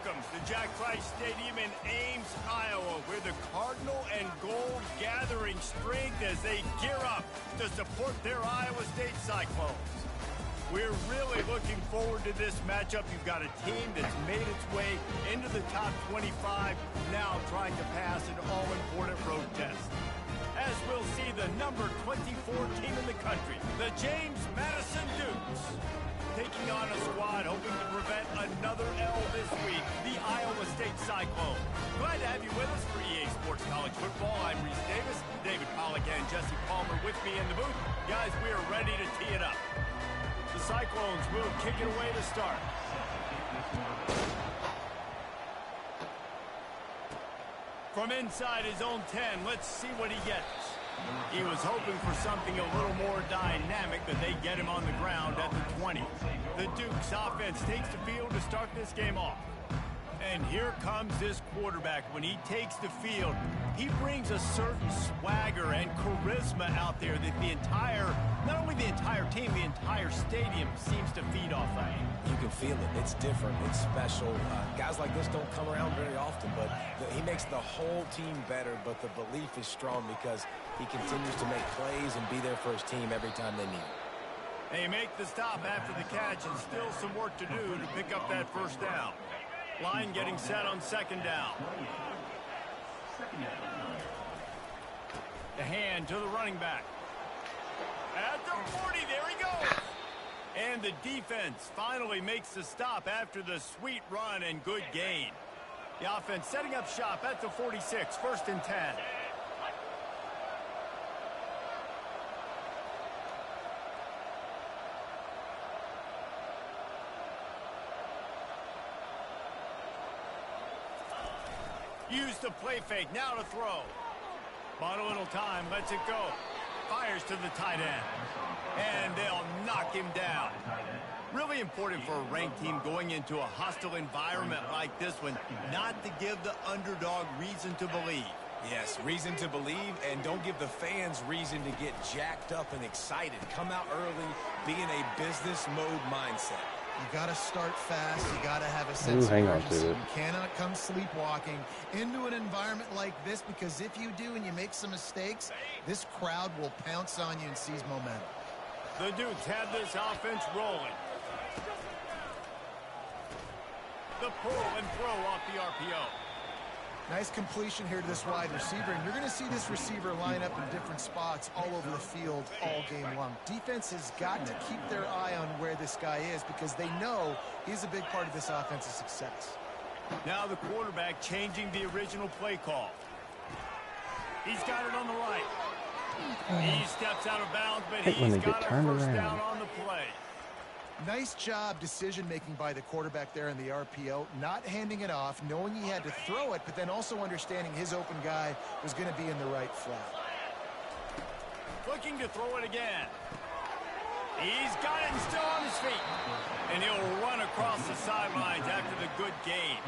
welcomes to Jack Trice Stadium in Ames, Iowa, where the Cardinal and Gold gathering strength as they gear up to support their Iowa State Cyclones. We're really looking forward to this matchup. You've got a team that's made its way into the top 25, now trying to pass an all-important road test. As we'll see the number 24 team in the country, the James Madison Dukes, taking on a squad hoping to prevent another L this week, the Iowa State Cyclones. Glad to have you with us for EA Sports College Football. I'm Reese Davis, David Pollack and Jesse Palmer with me in the booth. Guys, we are ready to tee it up. The Cyclones will kick it away to start. From inside his own 10, let's see what he gets. He was hoping for something a little more dynamic, but they get him on the ground at the 20. The Dukes offense takes the field to start this game off. And here comes this quarterback. When he takes the field, he brings a certain swagger and charisma out there that not only the entire team, the entire stadium seems to feed off of. You can feel it. It's different. It's special. Guys like this don't come around very often, but he makes the whole team better, but the belief is strong because he continues to make plays and be there for his team every time they need it. They make the stop after the catch and still some work to do to pick up that first down. Line getting set on second down. The hand to the running back. At the 40, there he goes. And the defense finally makes the stop after the sweet run and good gain. The offense setting up shop at the 46, first and 10. Use the play fake, now to throw. Bought a little time, lets it go. Fires to the tight end. And they'll knock him down. Really important for a ranked team going into a hostile environment like this one, not to give the underdog reason to believe. Yes, reason to believe, and don't give the fans reason to get jacked up and excited. Come out early, be in a business mode mindset. You got to start fast. You got to have a sense of urgency. You cannot come sleepwalking into an environment like this, because if you do and you make some mistakes, this crowd will pounce on you and seize momentum. The Dukes have this offense rolling. The pull and throw off the RPO. Nice completion here to this wide receiver, and you're going to see this receiver line up in different spots all over the field all game long. Defense has got to keep their eye on where this guy is, because they know he's a big part of this offense's success. Now the quarterback changing the original play call. He's got it on the right. He steps out of bounds, but he's got a first down on the play. Nice job decision-making by the quarterback there in the RPO, not handing it off, knowing he had to throw it, but then also understanding his open guy was going to be in the right flat. Looking to throw it again. He's got it and still on his feet. And he'll run across the sidelines after the good gain.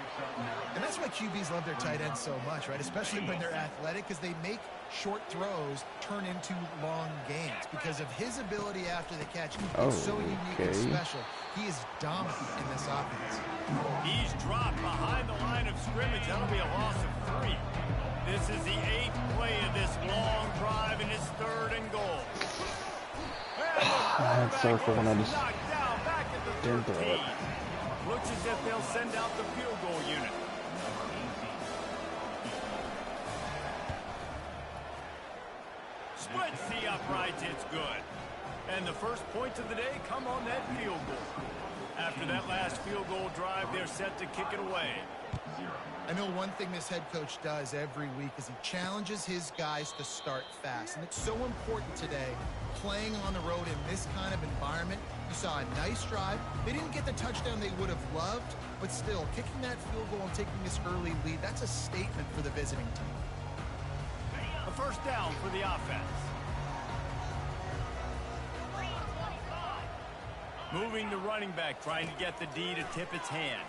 And that's why QBs love their tight ends so much, right? Especially when they're athletic, because they make short throws turn into long gains. Because of his ability after the catch, it's so unique and special. He is dominant in this offense. He's dropped behind the line of scrimmage. That'll be a loss of 3. This is the 8th play of this long drive, and it's 3rd and goal. That's so cool when I just didn't throw it. Looks as if they'll send out the field goal unit. Splits the uprights, it's good. And the first points of the day come on that field goal. After that last field goal drive, they're set to kick it away. I know one thing this head coach does every week is he challenges his guys to start fast. And it's so important today, playing on the road in this kind of environment. You saw a nice drive. They didn't get the touchdown they would have loved, but still, kicking that field goal and taking this early lead, that's a statement for the visiting team. A first down for the offense. Moving the running back, trying to get the D to tip its hand.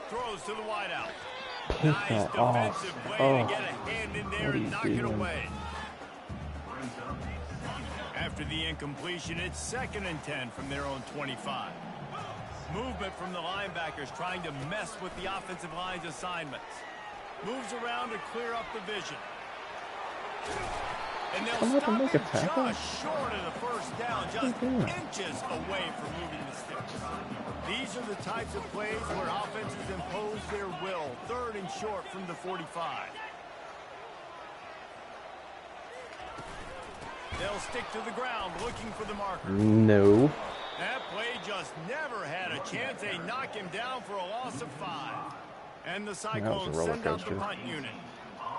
Throws to the wideout. Nice defensive play to get a hand in there and knock it away. After the incompletion, it's 2nd and 10 from their own 25. Movement from the linebackers trying to mess with the offensive line's assignments. Moves around to clear up the vision. And they'll stop him just short of the first down, just inches away from moving the sticks. These are the types of plays where offenses impose their will. 3rd and short from the 45. They'll stick to the ground looking for the marker. No. That play just never had a chance. They knock him down for a loss of 5. And the Cyclones send out the punt unit.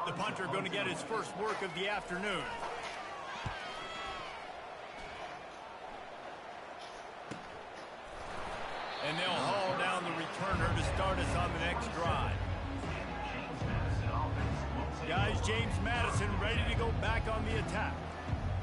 The punter going to get his first work of the afternoon. And they'll haul down the returner to start us on the next drive. Guys, James Madison ready to go back on the attack.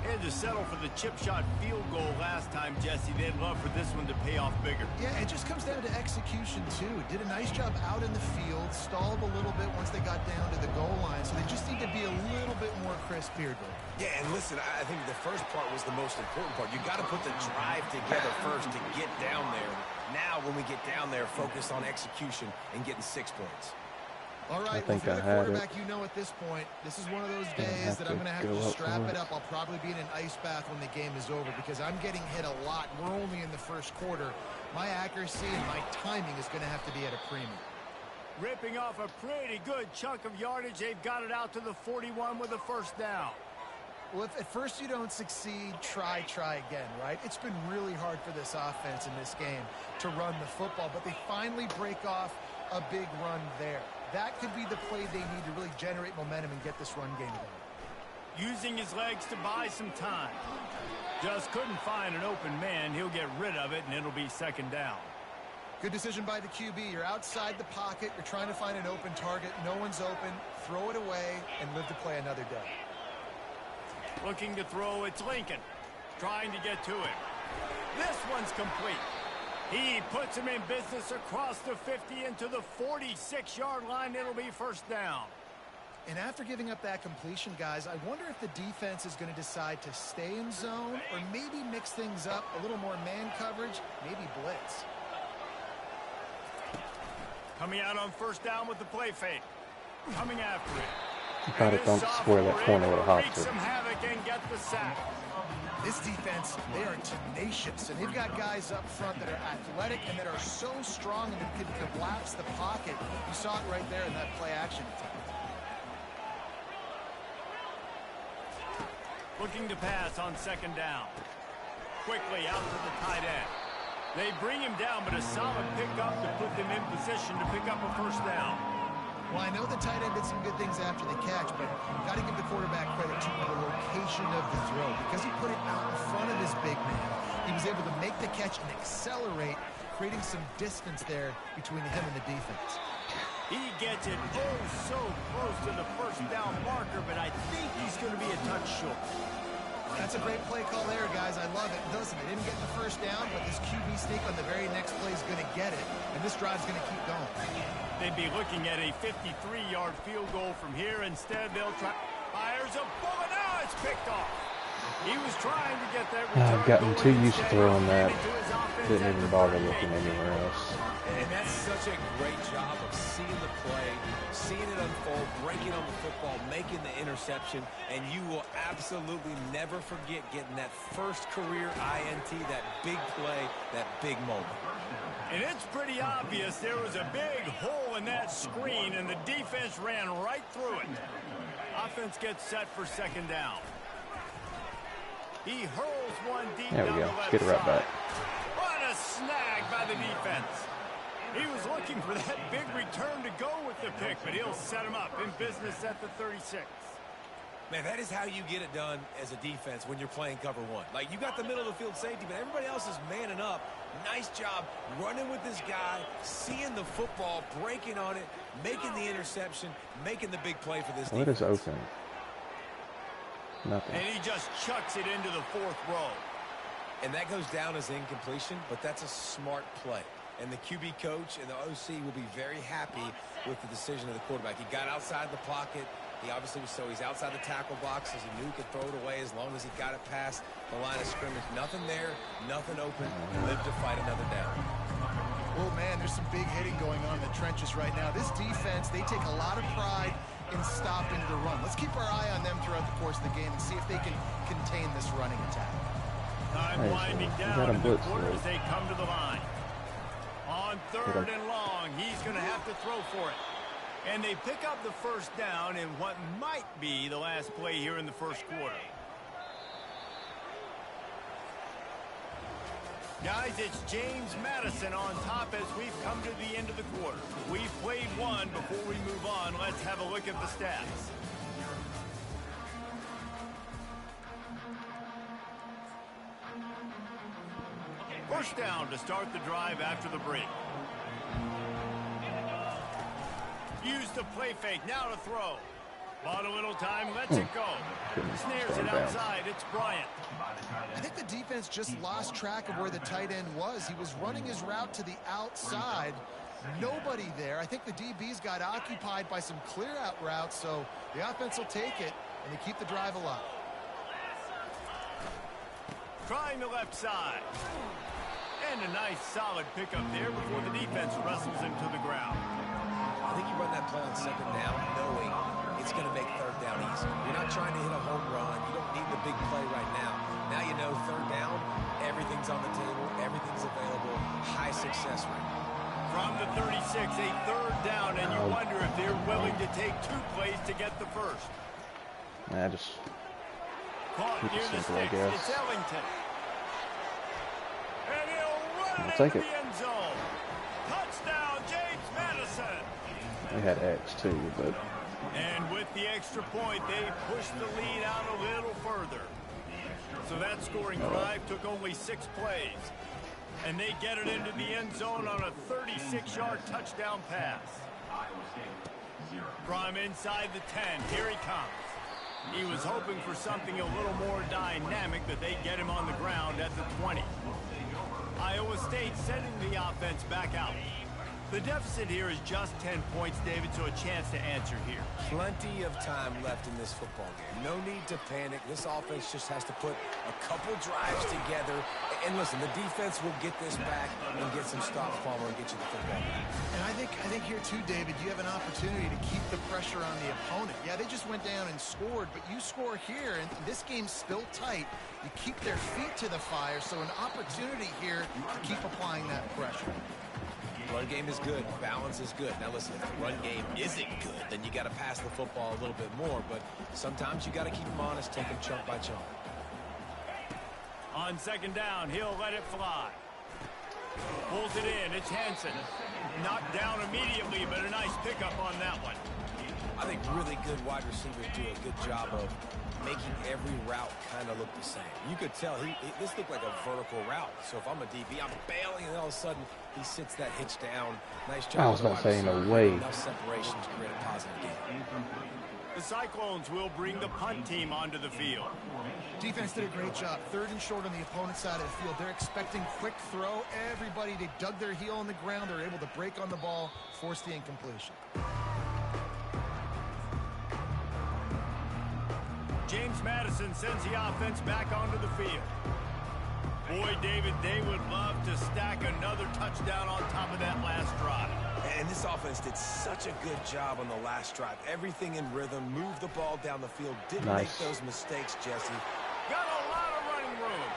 They had to settle for the chip shot field goal last time, Jesse. They'd love for this one to pay off bigger. Yeah, it just comes down to execution, too. Did a nice job out in the field, stalled a little bit once they got down to the goal line, so they just need to be a little bit more crisp here, Greg. Yeah, and listen, I think the first part was the most important part. You got to put the drive together first to get down there. Now, when we get down there, focus on execution and getting 6 points. All right, I think well, for the I had quarterback, you know at this point, this is one of those days that I'm going to have to strap it up. I'll probably be in an ice bath when the game is over because I'm getting hit a lot. We're only in the first quarter. My accuracy and my timing is going to have to be at a premium. Ripping off a pretty good chunk of yardage. They've got it out to the 41 with a first down. Well, if at first you don't succeed, try again, right? It's been really hard for this offense in this game to run the football, but they finally break off a big run there. That could be the play they need to really generate momentum and get this run game going. Using his legs to buy some time. Just couldn't find an open man. He'll get rid of it, and it'll be 2nd down. Good decision by the QB. You're outside the pocket. You're trying to find an open target. No one's open. Throw it away and live to play another day. Looking to throw, it's Lincoln. Trying to get to it. This one's complete. He puts him in business across the 50 into the 46-yard line. It'll be 1st down. And after giving up that completion, guys, I wonder if the defense is going to decide to stay in zone or maybe mix things up, a little more man coverage, maybe blitz. Coming out on 1st down with the play fake. Coming after it. Got it, don't square that corner with a hop. Wreak some havoc and get the sack. This defense, they are tenacious, and they've got guys up front that are athletic and that are so strong and can collapse the pocket. You saw it right there in that play action attack. Looking to pass on 2nd down. Quickly out to the tight end. They bring him down, but a solid pickup to put them in position to pick up a 1st down. Well, I know the tight end did some good things after the catch, but got to give the quarterback credit to the location of the throw. Because he put it out in front of his big man, he was able to make the catch and accelerate, creating some distance there between him and the defense. He gets it so close to the 1st down marker, but I think he's going to be a touch short. That's a great play call there, guys. I love it. Listen, they didn't get the 1st down, but this QB sneak on the very next play is going to get it, and this drive's going to keep going. They'd be looking at a 53-yard field goal from here. Instead, they'll try. Fires a bullet. Now it's picked off. He was trying to get that return. I've gotten too used to throwing that. Didn't even bother looking anywhere else. And that's such a great job of seeing the play, seeing it unfold, breaking on the football, making the interception, and you will absolutely never forget getting that first career INT, that big play, that big moment. And it's pretty obvious there was a big hole in that screen, and the defense ran right through it. Offense gets set for 2nd down. He hurls one deep down the left side. Let's get it right back. What a snag by the defense. He was looking for that big return to go with the pick, but he'll set him up in business at the 36. Man, that is how you get it done as a defense when you're playing cover one. Like, you got the middle of the field safety, but everybody else is manning up. Nice job running with this guy, seeing the football, breaking on it, making the interception, making the big play for this defense. What is open? Nothing. And he just chucks it into the 4th row. And that goes down as incompletion, but that's a smart play. And the QB coach and the OC will be very happy with the decision of the quarterback. He got outside the pocket. He obviously was he's outside the tackle box, as he knew he could throw it away as long as he got it past the line of scrimmage. Nothing there, nothing open. Live to fight another down. Oh, man, there's some big hitting going on in the trenches right now. This defense, they take a lot of pride in stopping the run. Let's keep our eye on them throughout the course of the game and see if they can contain this running attack. Time winding down in the quarter as they come to the line. On 3rd and long, he's going to have to throw for it. And they pick up the first down in what might be the last play here in the first quarter. Guys, it's James Madison on top as we've come to the end of the quarter. We've played one. Before we move on, let's have a look at the stats. First down to start the drive after the break. Use the play fake, now to throw. Bought a little time, lets it go. Snares it outside, it's Bryant. I think the defense just lost track of where the tight end was. He was running his route to the outside. Nobody there. I think the DBs got occupied by some clear-out routes, so the offense will take it, and they keep the drive alive. Trying the left side. And a nice solid pickup there before the defense wrestles him to the ground. I think you run that play on 2nd down knowing it's going to make 3rd down easy. You're not trying to hit a home run. You don't need the big play right now. Now you know 3rd down, everything's on the table, everything's available, high success rate. From the 36, a 3rd down, and you wonder if they're willing to take 2 plays to get the first. Nah, just caught near the sticks. It's Ellington. And he'll run it into the end zone. Touchdown, James Madison. They had X too, but. And with the extra point, they pushed the lead out a little further. So that scoring drive took only 6 plays. And they get it into the end zone on a 36-yard touchdown pass. From inside the 10, here he comes. He was hoping for something a little more dynamic, but they get him on the ground at the 20. Iowa State sending the offense back out. The deficit here is just 10 points, David, so a chance to answer here. Plenty of time left in this football game. No need to panic. This offense just has to put a couple drives together. And listen, the defense will get this back and get some stops, Palmer, and get you the football back. And I think here too, David, you have an opportunity to keep the pressure on the opponent. Yeah, they just went down and scored, but you score here, and this game's still tight. You keep their feet to the fire, so an opportunity here to keep applying that pressure. Run game is good. Balance is good. Now, listen, if the run game isn't good, then you got to pass the football a little bit more. But sometimes you got to keep them honest, take them chunk by chunk. On 2nd down, he'll let it fly. Pulls it in. It's Hansen. Knocked down immediately, but a nice pickup on that one. I think really good wide receivers do a good job of making every route kind of look the same. You could tell this looked like a vertical route. So if I'm a DB, I'm bailing, and all of a sudden he sits that hitch down. Nice job. I was about to say, no way. Enough separation to create a positive game. The Cyclones will bring the punt team onto the field. Defense did a great job. 3rd and short on the opponent's side of the field. They're expecting quick throw. Everybody, they dug their heel on the ground. They're able to break on the ball, force the incompletion. James Madison sends the offense back onto the field. Boy, David, they would love to stack another touchdown on top of that last drive. And this offense did such a good job on the last drive. Everything in rhythm, moved the ball down the field, didn't make those mistakes, Jesse. Got a lot of running room.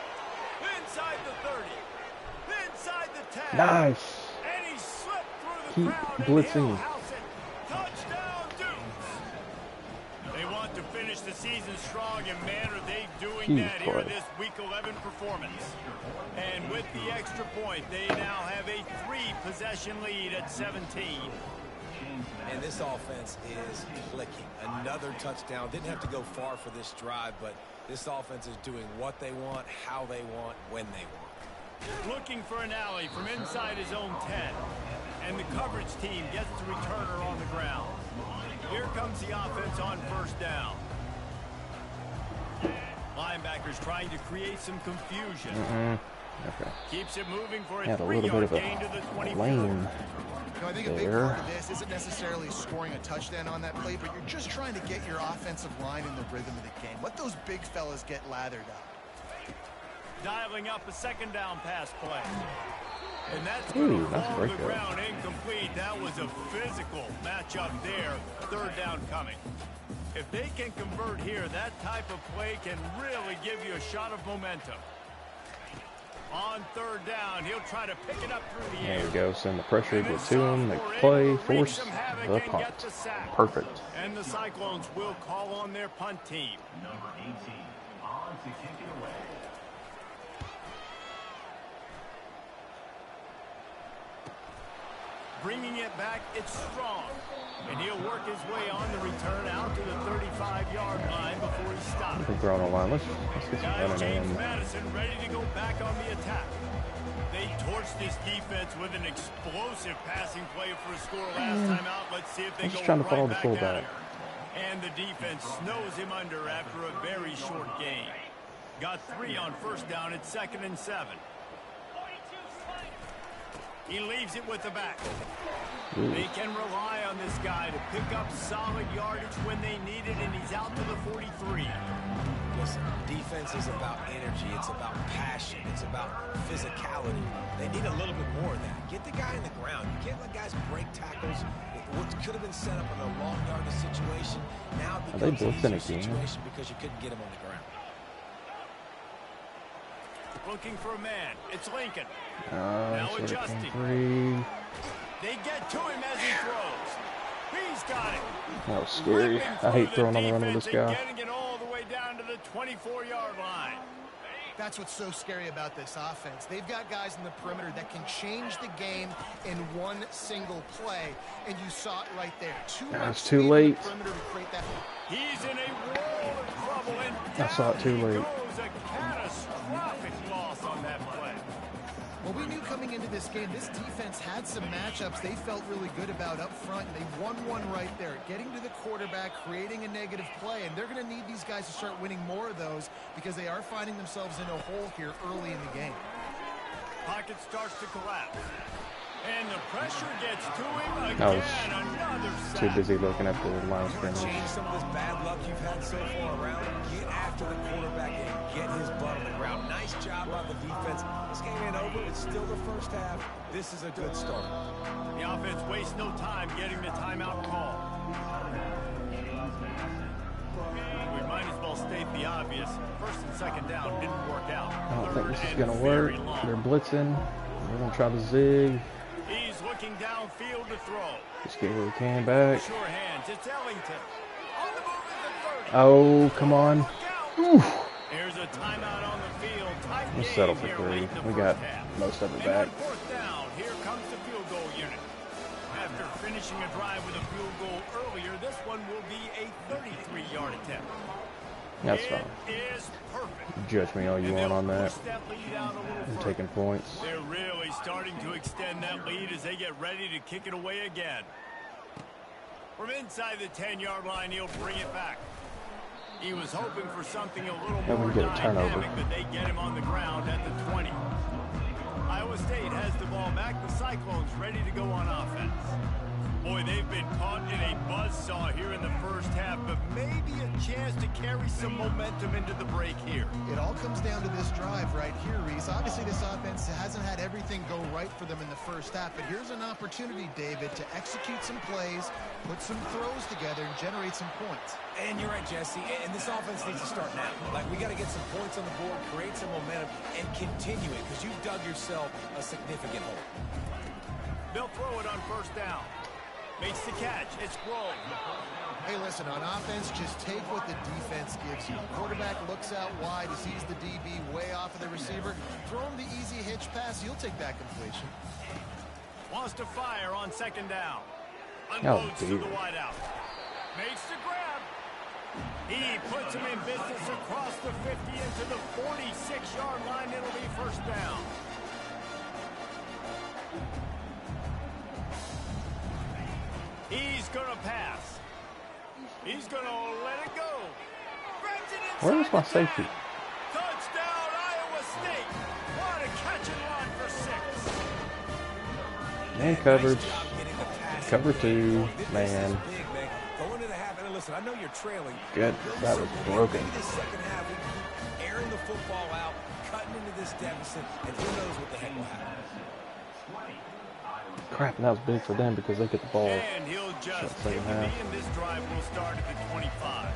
Inside the 30. Inside the 10. Nice. And he slipped through the Keep crowd blitzing. and he'll house it. Touchdown, Dukes. They want to finish the season strong, and man, are they doing that here in this Week 11 performance. And with the extra point, they now have a 3-possession lead at 17. And this offense is clicking. Another touchdown. Didn't have to go far for this drive, but this offense is doing what they want, how they want, when they want. Looking for an alley from inside his own 10. And the coverage team gets the returner on the ground. Here comes the offense on 1st down. Linebackers trying to create some confusion. Okay. Keeps it moving for a Had a little bit of gain to the 24. lane. I think a big part of this isn't necessarily scoring a touchdown on that play, but you're just trying to get your offensive line in the rhythm of the game. Let those big fellas get lathered up. Dialing up a 2nd down pass play. And that's going to nice fall to break the there. ground incomplete. That was a physical matchup there. Third down coming. If they can convert here, that type of play can really give you a shot of momentum. On third down, he'll try to pick it up through the air. There we go. Send the pressure, get to him, make the play, force the punt. Perfect. And the Cyclones will call on their punt team. Number 18 on to kick it away. Bringing it back, it's Strong. And he'll work his way on the return out to the 35-yard line before he stops. We're on the line. Let's get some running James in. Madison ready to go back on the attack. They torched this defense with an explosive passing play for a score last time out. Let's see if they Just go trying to right follow the back fullback. at it. And the defense snows him under after a very short gain. Got 3 on first down at 2nd and 7. He leaves it with the back. They can rely on this guy to pick up solid yardage when they need it, and he's out to the 43. Listen, defense is about energy. It's about passion. It's about physicality. They need a little bit more of that. Get the guy in the ground. You can't let guys break tackles. What could have been set up in a long yardage situation, now it becomes an easier situation because you couldn't get him on the ground. Looking for a man. It's Lincoln. Now adjusting. 3. They get to him as he throws. He's got it. That was scary. I hate throwing on the run with this guy. Getting it all the way down to the 24-yard line. That's what's so scary about this offense. They've got guys in the perimeter that can change the game in one single play, and you saw it right there. That's too late. He's in a world of trouble, and I saw it too late. goes a catastrophic loss on that play. Well, we knew coming into this game, this defense had some matchups they felt really good about up front, and they won one right there, getting to the quarterback, creating a negative play, and they're going to need these guys to start winning more of those because they are finding themselves in a hole here early in the game. Pocket starts to collapse, and the pressure gets to him I again. was Another sack. too busy looking at the line of You want to scrimmage. change some of this bad luck you've had so far around? Get after the quarterback and get his butt on the ground. Nice job by the defense. This game ain't over. It's still the first half. This is a good start. The offense wastes no time getting the timeout call. We might as well state the obvious. First and second down didn't work out. I don't think this is Third going to and work. very long. They're blitzing. We're going to try the zig. He's looking downfield to throw. Just get what we can back. Sure hands. It's Ellington. On the move is the 30. Oh, come on. Look out. There's a timeout on the field. Tight We'll game settle for here 3. late in the We first got half. most of it And back. on fourth down, here comes the field goal unit. After finishing a drive with a field goal earlier, this one will be a 33-yard attempt. That's fine. It is perfect. Judge me all you want on that. Push that lead out a little I'm further. taking points. They're really starting to extend that lead as they get ready to kick it away again. From inside the 10-yard line, he'll bring it back. He was hoping for something a little Hope we more get a turnover. dynamic, but they get him on the ground at the 20. Iowa State has the ball back. The Cyclones ready to go on offense. Boy, they've been caught in a buzzsaw here in the first half, but maybe a chance to carry some momentum into the break here. It all comes down to this drive right here, Reese. Obviously, this offense hasn't had everything go right for them in the first half, but here's an opportunity, David, to execute some plays, put some throws together, and generate some points. And you're right, Jesse, and this offense needs to start now. Like, we got to get some points on the board, create some momentum, and continue it, because you've dug yourself a significant hole. They'll throw it on first down. Makes the catch. It's Grohl. Hey, listen, on offense, just take what the defense gives you. Quarterback looks out wide, he sees the DB way off of the receiver. Throw him the easy hitch pass, you'll take that completion. Wants to fire on second down. Oh, Unloads to the wideout. Makes the grab. He puts him in business across the 50 into the 46-yard line. It'll be first down. He's going to pass. He's going to let it go. Where's my safety? Touchdown, Iowa State. What a catch and run for 6. Man coverage. Nice job getting the pass. Cover 2. This Man. is big, man. Going to the half, and listen, I know you're trailing. Good. That was broken. Maybe this second half, we keep airing the football out, cutting into this deficit, and who knows what the heck will happen. Crap, and that was big for them because they get the ball. And he'll just take the knee, and this drive will start at the 25.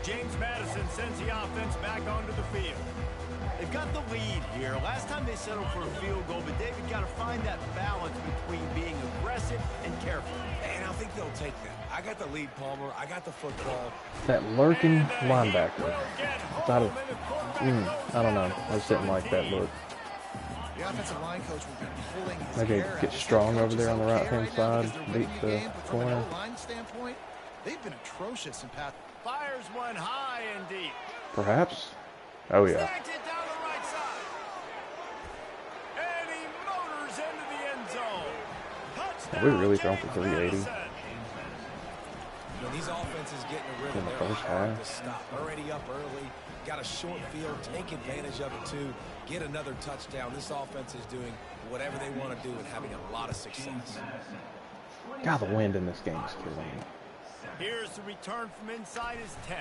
James Madison sends the offense back onto the field. They've got the lead here. Last time they settled for a field goal, but David got to find that balance between being aggressive and careful. And I think they'll take that. I got the lead, Palmer. I got the football. That lurking linebacker. I don't know. I just didn't like that look. The offensive line coach will be pulling his Maybe hair get out. strong over there on the right-hand side, beat the From an corner. O-line standpoint, they've been atrocious in pass. Fires one high and deep. Perhaps. Oh, yeah. Snags it down the right side. And he motors into the end zone. Touchdown, We really thrown for James 380. Madison. When these offenses get in a rhythm, In the they're first hard half. to stop. Already up early, got a short field, take advantage of it too, get another touchdown. This offense is doing whatever they want to do and having a lot of success. God, the wind in this game is killing me. Here's the return from inside his 10.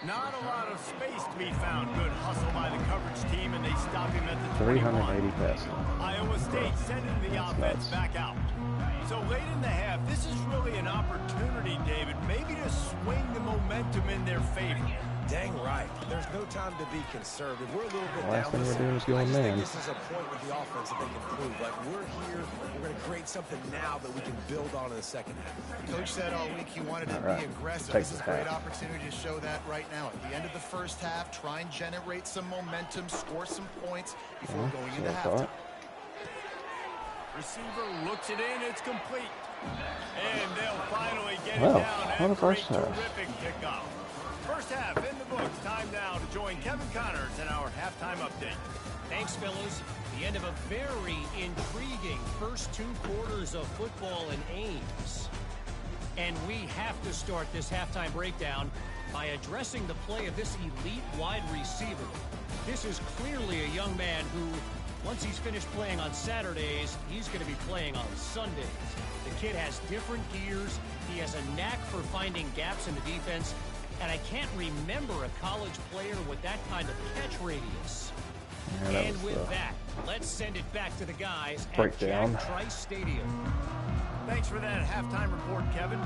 Not a lot of space to be found. Good hustle by the coverage team, and they stop him at the 380 21. passing. Iowa State sending the offense back out. So late in the half, this is really an opportunity, David, maybe to swing the momentum in their favor. Dang right. There's no time to be conservative. We're a little bit Last down thing we're this. doing is I going just think man. this is a point with the offense that they can prove. Like, we're here, we're going to create something now that we can build on in the second half. Coach said all week he wanted to All right. be aggressive. Take This is the a great half. opportunity to show that right now. At the end of the first half, try and generate some momentum, score some points before going into halftime. Receiver looks it in, it's complete. And they'll finally get Well, it down. what a And great, first half. terrific pickup. First half in the books. Time now to join Kevin Connors in our halftime update. Thanks, fellas. The end of a very intriguing first 2 quarters of football in Ames. And we have to start this halftime breakdown by addressing the play of this elite wide receiver. This is clearly a young man who, once he's finished playing on Saturdays, he's going to be playing on Sundays. The kid has different gears. He has a knack for finding gaps in the defense. And I can't remember a college player with that kind of catch radius. Yeah, that And was, with that, let's send it back to the guys at breakdown. Jack Trice Stadium. Thanks for that halftime report, Kevin.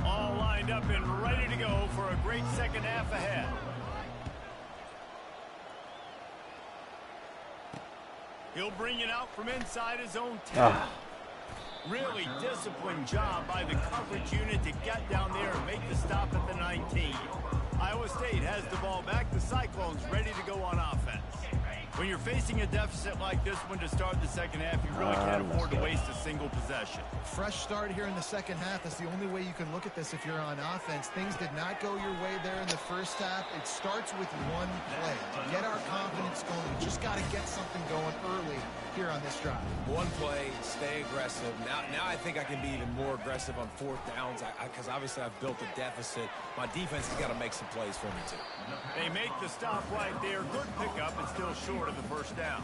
All lined up and ready to go for a great second half ahead. He'll bring it out from inside his own 10. Really disciplined job by the coverage unit to get down there and make the stop at the 19. Iowa State has the ball back. The Cyclones ready to go on offense. When you're facing a deficit like this one to start the second half, you really can't afford to waste a single possession. Fresh start here in the second half. That's the only way you can look at this if you're on offense. Things did not go your way there in the first half. It starts with one play. To get our confidence going, we just got to get something going early here on this drive. One play, stay aggressive. Now I think I can be even more aggressive on fourth downs because obviously I've built a deficit. My defense has got to make some plays for me too. They make the stop right there. Good pickup, but still short of the first down.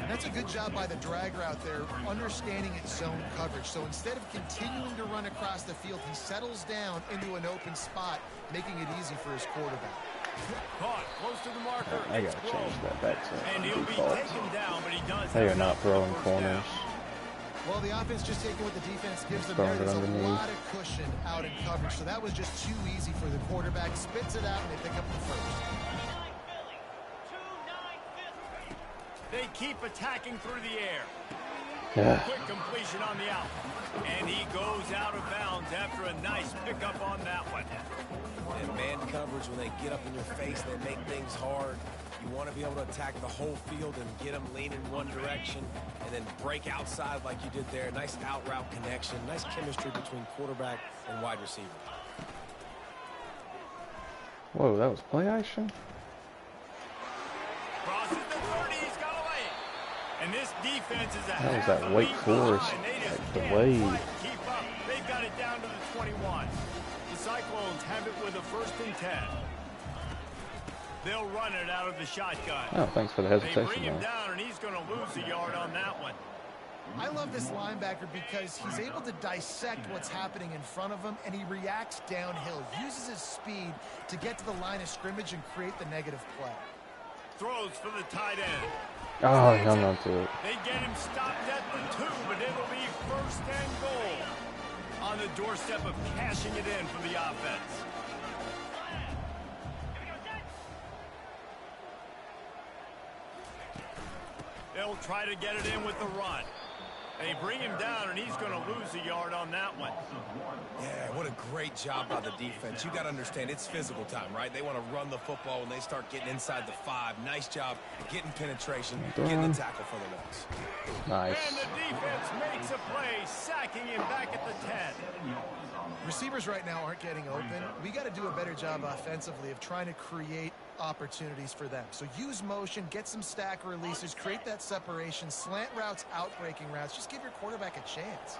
That's a good job by the drag route there, understanding its zone coverage. So instead of continuing to run across the field, he settles down into an open spot, making it easy for his quarterback. Caught close to the marker. I It's gotta blown. change that back to And he'll be default. taken down, but he does They have are not enough throwing for first down. corners. Well, the offense just taking what the defense gives them Throwing there. it There's a underneath. lot of cushion out in coverage, so that was just too easy for the quarterback. Spits it out, and they pick up the first. They keep attacking through the air. Yeah. Quick completion on the out. And he goes out of bounds after a nice pickup on that one. And man coverage, when they get up in your face, they make things hard. You want to be able to attack the whole field and get them leaning one direction and then break outside like you did there. Nice out route connection. Nice chemistry between quarterback and wide receiver. Whoa, that was play action? Crosses the 30, he's got away. And this defense is a That was half that a Wake beat Forest, behind. They just like, can't delayed. quite keep up. They've got it down to the 21. The Cyclones have it with a 1st and 10. They'll run it out of the shotgun. Oh, thanks for the They bring hesitation him there. down, and he's going to lose a yard on that one. I love this linebacker because he's able to dissect what's happening in front of him, and he reacts downhill, uses his speed to get to the line of scrimmage and create the negative play. Throws for the tight end. Oh, he hung on to it. They get him stopped at the 2, but it'll be 1st and goal. On the doorstep of cashing it in for the offense. They'll try to get it in with the run. They bring him down, and he's going to lose a yard on that one. Yeah, what a great job by the defense. You got to understand, it's physical time, right? They want to run the football when they start getting inside the 5. Nice job getting penetration, getting the tackle for the loss. Nice. And the defense makes a play, sacking him back at the 10. Receivers right now aren't getting open. We got to do a better job offensively of trying to create opportunities for them. So use motion, get some stack releases, create that separation, slant routes, out-breaking routes. Just give your quarterback a chance.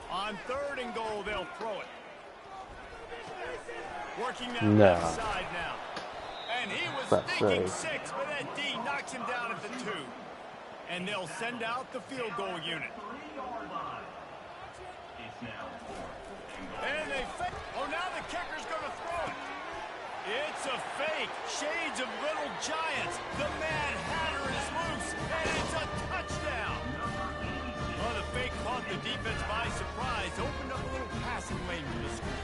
On 3rd and goal, they'll throw it. Working that left side now. And he was thinking 6, but that D knocks him down at the 2. And they'll send out the field goal unit. And they fake. Oh, now the kicker's going to throw it. It's a fake. Shades of Little Giants. The Mad Hatter is loose, and it's a touchdown. Well, the fake caught the defense by surprise. Opened up a little passing lane for the school.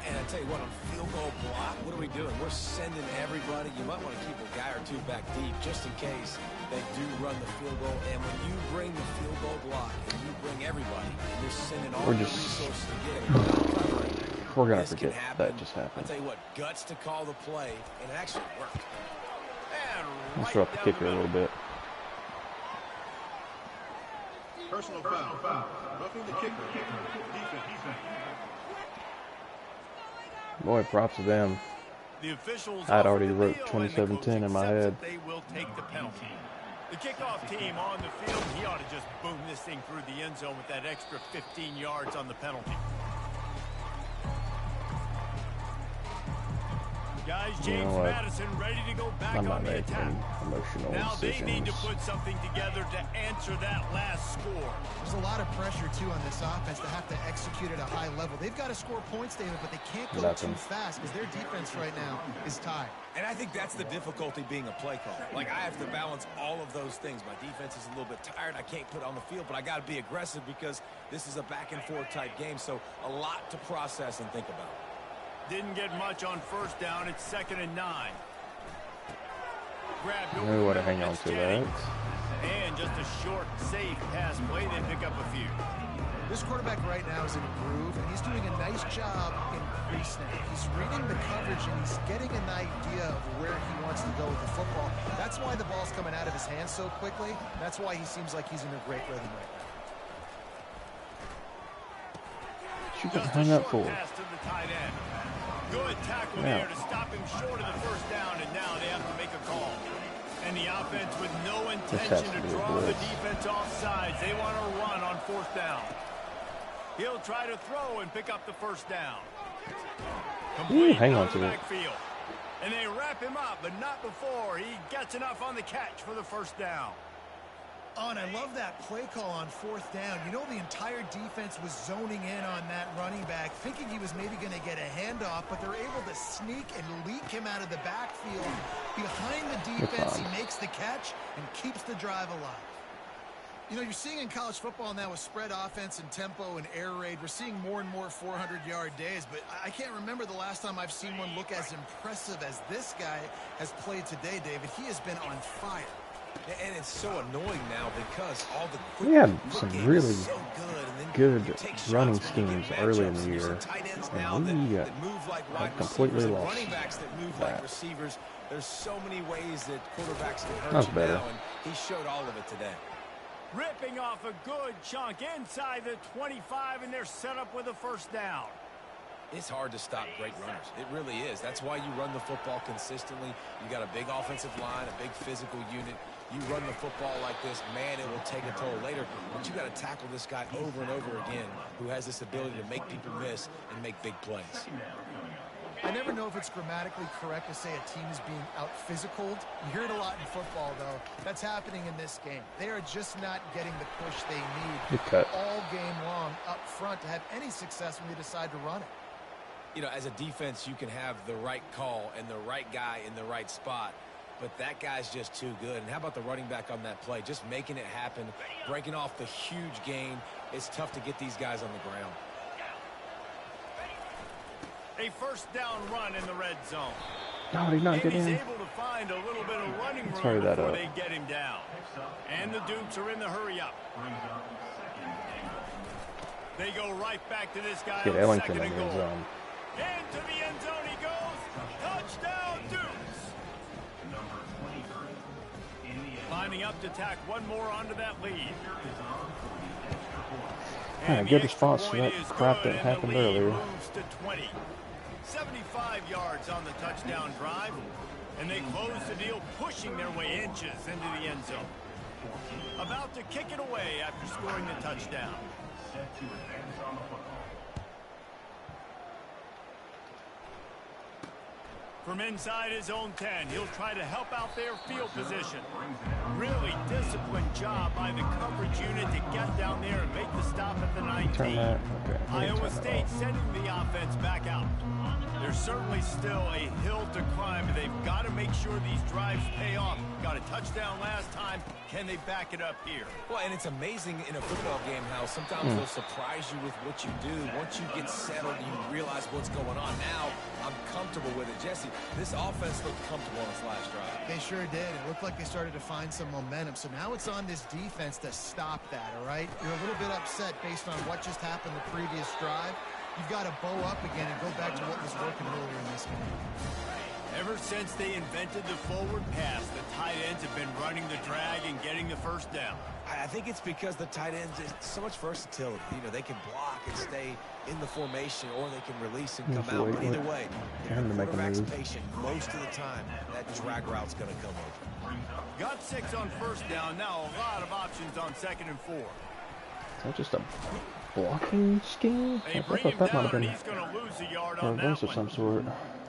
And I tell you what, on field goal block, what are we doing? We're sending everybody. You might want to keep a guy or 2 back deep just in case they do run the field goal. And when you bring the field goal block and you bring everybody, you're sending all the resources to get it. We're going to forget that just happened. I tell you what, guts to call the play, and it actually worked. Let's drop the kicker a little bit. Personal foul. Roughing the kicker. Defense. Boy, props to them. The officials I'd already wrote 27-10 in my head. They will take the penalty. The kickoff team on the field, he ought to just boom this thing through the end zone with that extra 15 yards on the penalty. Guys, James Madison ready to go back on the attack. Now they need to put something together to answer that last score. There's a lot of pressure, too, on this offense to have to execute at a high level. They've got to score points, David, but they can't go too fast because their defense right now is tied. And I think that's the difficulty being a play caller. Like, I have to balance all of those things. My defense is a little bit tired. I can't put it on the field, but I got to be aggressive because this is a back-and-forth type game, so a lot to process and think about. Didn't get much on 1st down. It's 2nd and 9. We want to hang on to that. And just a short, safe pass play. They pick up a few. This quarterback right now is in a groove, and he's doing a nice job in pre-snap. He's reading the coverage, and he's getting an idea of where he wants to go with the football. That's why the ball's coming out of his hands so quickly. That's why he seems like he's in a great rhythm right now. You can hang up for. Good tackle there to stop him short of the 1st down, and now they have to make a call. And the offense with no intention to draw the defense off sides. They want to run on 4th down. He'll try to throw and pick up the 1st down. Ooh, hang on to it. And they wrap him up, but not before he gets enough on the catch for the 1st down. Oh, and I love that play call on 4th down. You know, the entire defense was zoning in on that running back, thinking he was maybe going to get a handoff, but they're able to sneak and leak him out of the backfield. Behind the defense, he makes the catch and keeps the drive alive. You know, you're seeing in college football now with spread offense and tempo and air raid, we're seeing more and more 400-yard days, but I can't remember the last time I've seen one look as impressive as this guy has played today, David. He has been on fire. And it's so annoying now because all the quick we had some really so good running schemes early in the year, and we have completely lost running backs that move that. like receivers. There's so many ways that quarterbacks can hurt That's you better. now, and he showed all of it today. Ripping off a good chunk inside the 25, and they're set up with a 1st down. It's hard to stop great runners. It really is. That's why you run the football consistently. You got a big offensive line, a big physical unit. You run the football like this, man, it will take a toll later. But you got to tackle this guy over and over again who has this ability to make people miss and make big plays. I never know if it's grammatically correct to say a team is being out-physicaled. You hear it a lot in football, though. That's happening in this game. They are just not getting the push they need all game long up front to have any success when they decide to run it. You know, as a defense, you can have the right call and the right guy in the right spot. but that guy's just too good. And how about the running back on that play? Just making it happen, breaking off the huge gain. It's tough to get these guys on the ground. A first down run in the red zone. No, did not get He's in. able to find a little bit of running Let's room hurry that before up. they get him down. And the Dukes are in the hurry up. They go right back to this guy Get on Ellington second in and the end goal. zone. Into the end zone he goes. Touchdown, Dukes. Lining up to tack one more onto that lead. Yeah, good response to that crap that happened earlier. Moves to 20. 75 yards on the touchdown drive, and they close the deal, pushing their way inches into the end zone. About to kick it away after scoring the touchdown. Set to advance on the football. From inside his own 10, he'll try to help out their field position. Really disciplined job by the coverage unit to get down there and make the stop at the 19. Turn that. Okay. Iowa State sending the offense back out. There's certainly still a hill to climb, but they've got to make sure these drives pay off. Got a touchdown last time. Can they back it up here? Well, and it's amazing in a football game how sometimes they'll surprise you with what you do. Once you get settled, you realize what's going on. Now, I'm comfortable with it. Jesse, this offense looked comfortable on its last drive. They sure did. It looked like they started to find some momentum. So now it's on this defense to stop that, all right? You're a little bit upset based on what just happened the previous drive. You've got to bow up again and go back to what was working earlier in this game. Ever since they invented the forward pass, the tight ends have been running the drag and getting the first down. I think it's because the tight ends is so much versatility. You know, they can block and stay in the formation, or they can release and come out. But either way, the quarterback's patient most of the time. That drag route's going to come over. Got 6 on first down. Now a lot of options on 2nd and 4. Is that just a blocking scheme? They I bring thought him that might down, have and been he's going to lose a yard a on that reverse of one. some sort.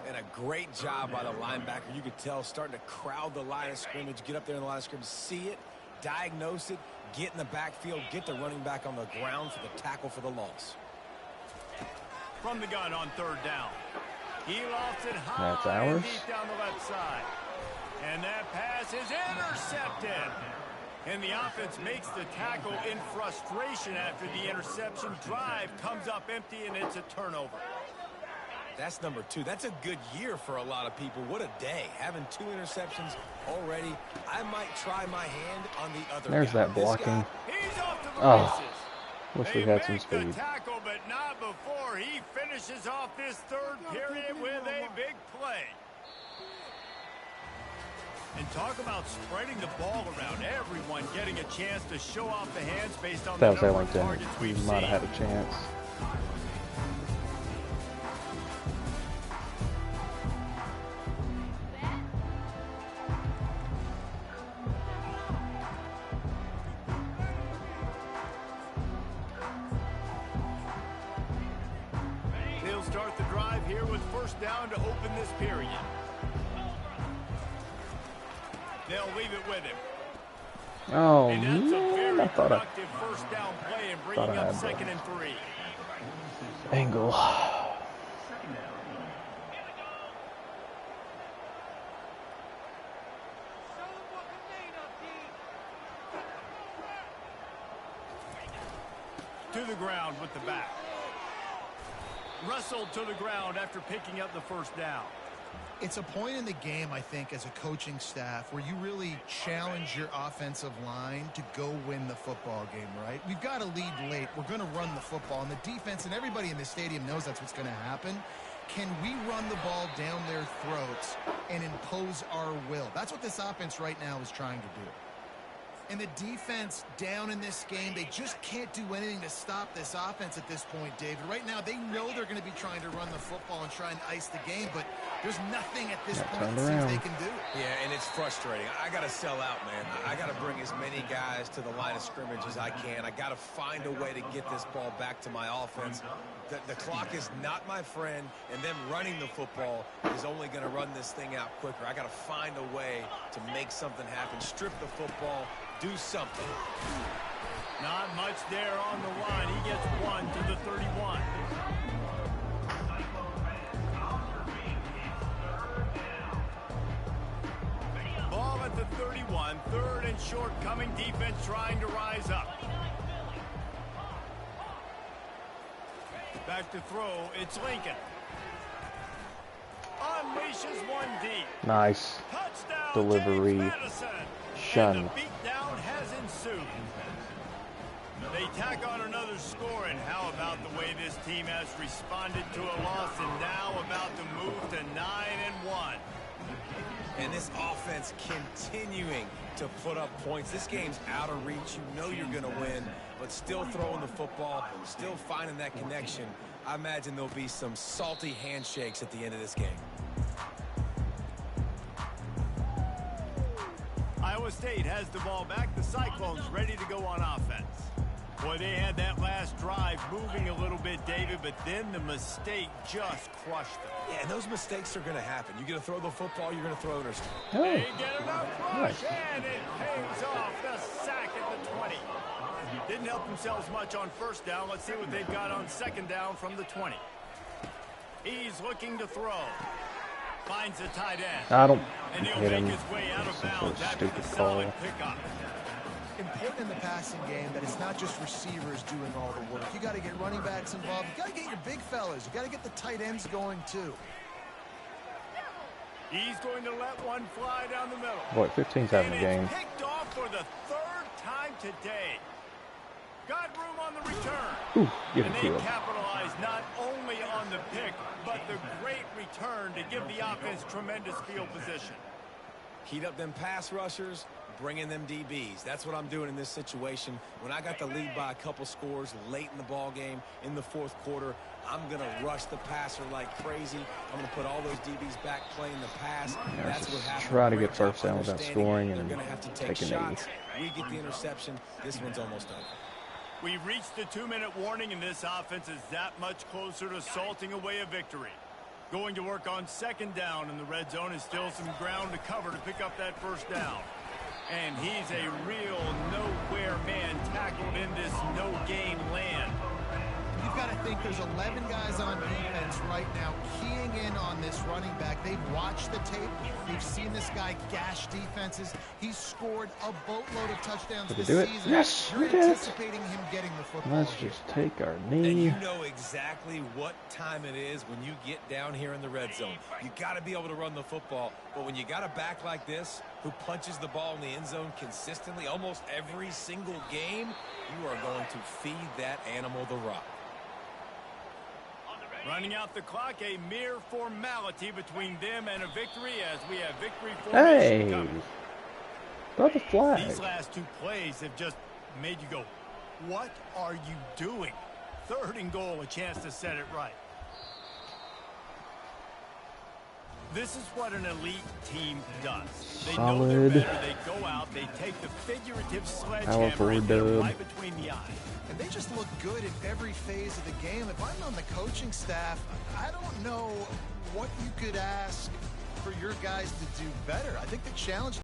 And a great job by the linebacker. You could tell starting to crowd the line of scrimmage, get up there in the line of scrimmage, see it, diagnose it, get in the backfield, get the running back on the ground for the tackle for the loss. From the gun on 3rd down. He lofts it high That's ours. and deep down the left side. And that pass is intercepted. And the offense makes the tackle in frustration after the interception. Drive comes up empty, and it's a turnover. That's number 2. That's a good year for a lot of people. What a day. Having 2 interceptions already. I might try my hand on the other There's guy. that blocking. He's off to the Oh, races. wish They we had some make the speed. tackle, but not before he finishes off this 3rd period with a big play. And talk about spreading the ball around. Everyone getting a chance to show off the hands based on That the was number of Ellington. targets He we've might seen. have had a chance. They'll start the drive here with 1st down to open this period. They'll leave it with him. Oh, And that's a man. very I thought I productive 1st down play and thought bringing I up had 2nd and 3. angle. To the ground with the back. Wrestled to the ground after picking up the 1st down. It's a point in the game, I think, as a coaching staff where you really challenge your offensive line to go win the football game, right? We've got to lead late. We're going to run the football. And the defense and everybody in the stadium knows that's what's going to happen. Can we run the ball down their throats and impose our will? That's what this offense right now is trying to do. And the defense down in this game, they just can't do anything to stop this offense at this point, David. Right now, they know they're going to be trying to run the football and try and ice the game, but there's nothing at this point it seems they can do. Yeah, and it's frustrating. I got to sell out, man. I got to bring as many guys to the line of scrimmage as I can. I got to find a way to get this ball back to my offense. The clock is not my friend, and them running the football is only going to run this thing out quicker. I got to find a way to make something happen, strip the football, do something. Not much there on the line. He gets 1 to the 31. went short, coming defense trying to rise up. Back to throw, it's Lincoln. Unleashes one deep. Nice. Touchdown, Delivery. James Madison. Shun. And the beatdown has ensued. They tack on another score, and how about the way this team has responded to a loss and now about to move to 9-1. And this offense continuing to put up points. This game's out of reach. You know you're going to win, but still throwing the football, still finding that connection. I imagine there'll be some salty handshakes at the end of this game. Iowa State has the ball back. The Cyclones ready to go on offense. Boy, they had that last drive moving a little bit, David, but then the mistake just crushed them. Yeah, and those mistakes are going to happen. You're going to throw the football, you're going to throw interception. Oh. They get enough rush, Nice. and it pays off. The sack at the 20. Didn't help themselves much on first down. Let's see what they've got on second down from the 20. He's looking to throw. Finds a tight end. I don't And he'll hit make him. his way out of Some sort bounds of after the stupid solid call. pickup. Important in the passing game that it's not just receivers doing all the work. You got to get running backs involved. You got to get your big fellas. You got to get the tight ends going too. He's going to let one fly down the middle. Boy, 15's having a game. And it's picked off for the third time today. Got room on the return. Ooh, get And it they to him. capitalized not only on the pick, but the great return to give the offense tremendous field position. Heat up them pass rushers, bring in them DBs. That's what I'm doing in this situation. When I got the lead by a couple scores late in the ball game in the fourth quarter, I'm going to rush the passer like crazy. I'm going to put all those DBs back playing the pass. Yeah, That's just what happens. try to Great get first job down without understanding scoring they're and going to have to take take a knee. shots. We get the interception. This one's almost over. We've reached the 2-minute warning, and this offense is that much closer to salting away a victory. Going to work on second down, and the red zone is still some ground to cover to pick up that first down. And he's a real nowhere man tackled in this no-gain land. You've got to think there's 11 guys on defense right now keying in on this running back. They've watched the tape. They've seen this guy gash defenses. He's scored a boatload of touchdowns Did he this do it? season. Yes, You're we did. anticipating him getting the football. Let's just take our And knee. you know exactly what time it is when you get down here in the red zone. You got to be able to run the football, but when you got a back like this who punches the ball in the end zone consistently almost every single game, you are going to feed that animal the rock. Running out the clock, a mere formality between them and a victory as we have victory formation Hey! coming. Throw the flag. These last two plays have just made you go, what are you doing? Third and goal, a chance to set it right. This is what an elite team does. They know they're Solid. better. They go out, they take the figurative sledgehammer and hit it right between the eyes. And they just look good in every phase of the game. If I'm on the coaching staff, I don't know what you could ask for your guys to do better. I think the challenge